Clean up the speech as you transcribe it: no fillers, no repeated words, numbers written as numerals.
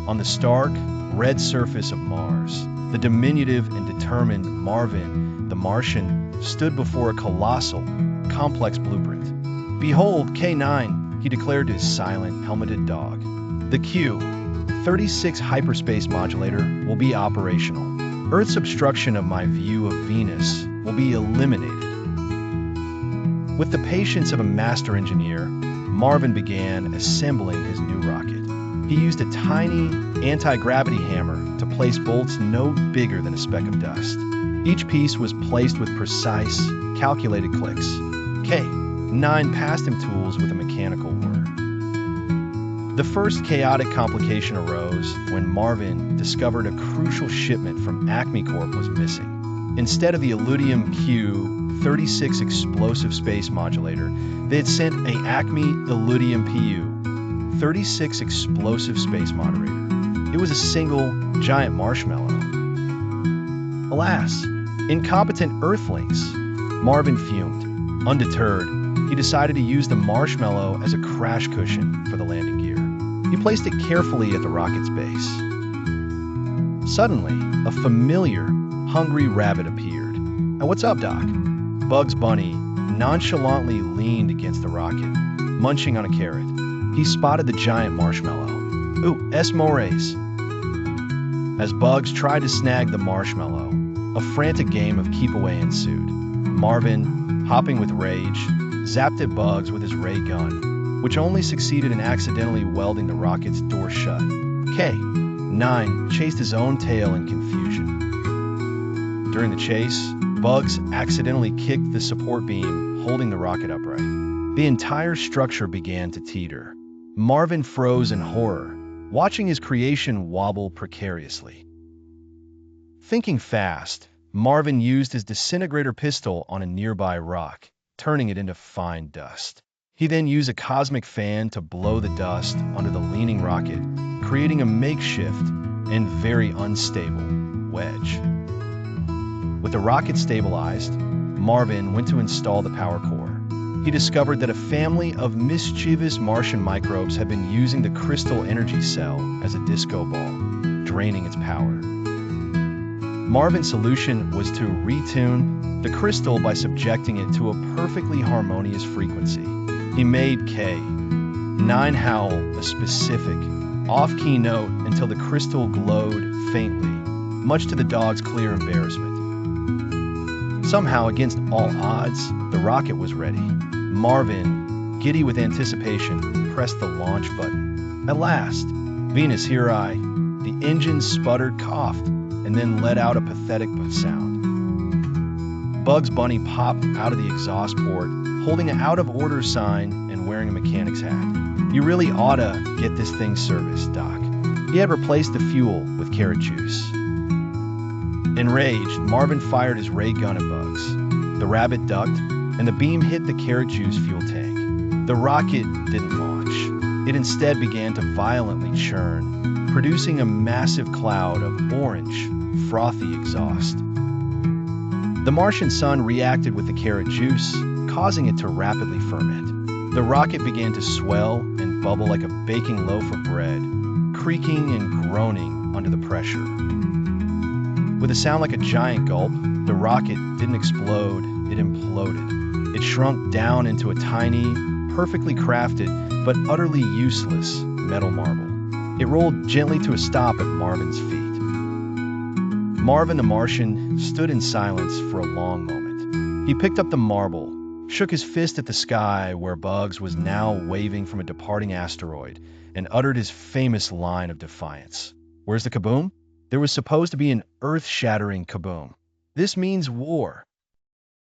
On the stark, red surface of Mars, the diminutive and determined Marvin the Martian stood before a colossal, complex blueprint. "Behold, K9, he declared to his silent, helmeted dog. "The Q-36 hyperspace modulator will be operational. Earth's obstruction of my view of Venus will be eliminated." With the patience of a master engineer, Marvin began assembling his new rocket. He used a tiny anti-gravity hammer to place bolts no bigger than a speck of dust. Each piece was placed with precise, calculated clicks. K9 passed him tools with a mechanical whir. The first chaotic complication arose when Marvin discovered a crucial shipment from Acme Corp was missing. Instead of the Illudium Q-36 explosive space modulator, they had sent a Acme Illudium Pu-36 explosive space moderator. It was a single, giant marshmallow. Alas, incompetent Earthlings! Marvin fumed. Undeterred, he decided to use the marshmallow as a crash cushion for the landing gear. He placed it carefully at the rocket's base. Suddenly, a familiar, hungry rabbit appeared. "What's up, Doc?" Bugs Bunny nonchalantly leaned against the rocket, munching on a carrot. He spotted the giant marshmallow. "Ooh, mores." As Bugs tried to snag the marshmallow, a frantic game of keep-away ensued. Marvin, hopping with rage, zapped at Bugs with his ray gun, which only succeeded in accidentally welding the rocket's door shut. K9 chased his own tail in confusion. During the chase, Bugs accidentally kicked the support beam holding the rocket upright. The entire structure began to teeter. Marvin froze in horror, watching his creation wobble precariously. Thinking fast, Marvin used his disintegrator pistol on a nearby rock, turning it into fine dust. He then used a cosmic fan to blow the dust under the leaning rocket, creating a makeshift and very unstable wedge. With the rocket stabilized, Marvin went to install the power core. He discovered that a family of mischievous Martian microbes had been using the crystal energy cell as a disco ball, draining its power. Marvin's solution was to retune the crystal by subjecting it to a perfectly harmonious frequency. He made K9 howl a specific, off-key note until the crystal glowed faintly, much to the dog's clear embarrassment. Somehow, against all odds, the rocket was ready. Marvin, giddy with anticipation, pressed the launch button. At last, Venus, here I. The engine sputtered, coughed, and then let out a pathetic sound. Bugs Bunny popped out of the exhaust port, holding an out-of-order sign and wearing a mechanic's hat. "You really oughta get this thing serviced, Doc." He had replaced the fuel with carrot juice. Enraged, Marvin fired his ray gun at Bugs. The rabbit ducked, and the beam hit the carrot juice fuel tank. The rocket didn't launch. It instead began to violently churn, producing a massive cloud of orange, frothy exhaust. The Martian sun reacted with the carrot juice, causing it to rapidly ferment. The rocket began to swell and bubble like a baking loaf of bread, creaking and groaning under the pressure. With a sound like a giant gulp, the rocket didn't explode, it imploded. It shrunk down into a tiny, perfectly crafted, but utterly useless metal marble. It rolled gently to a stop at Marvin's feet. Marvin the Martian stood in silence for a long moment. He picked up the marble, shook his fist at the sky where Bugs was now waving from a departing asteroid, and uttered his famous line of defiance. "Where's the kaboom?" There was supposed to be an earth-shattering kaboom. "This means war."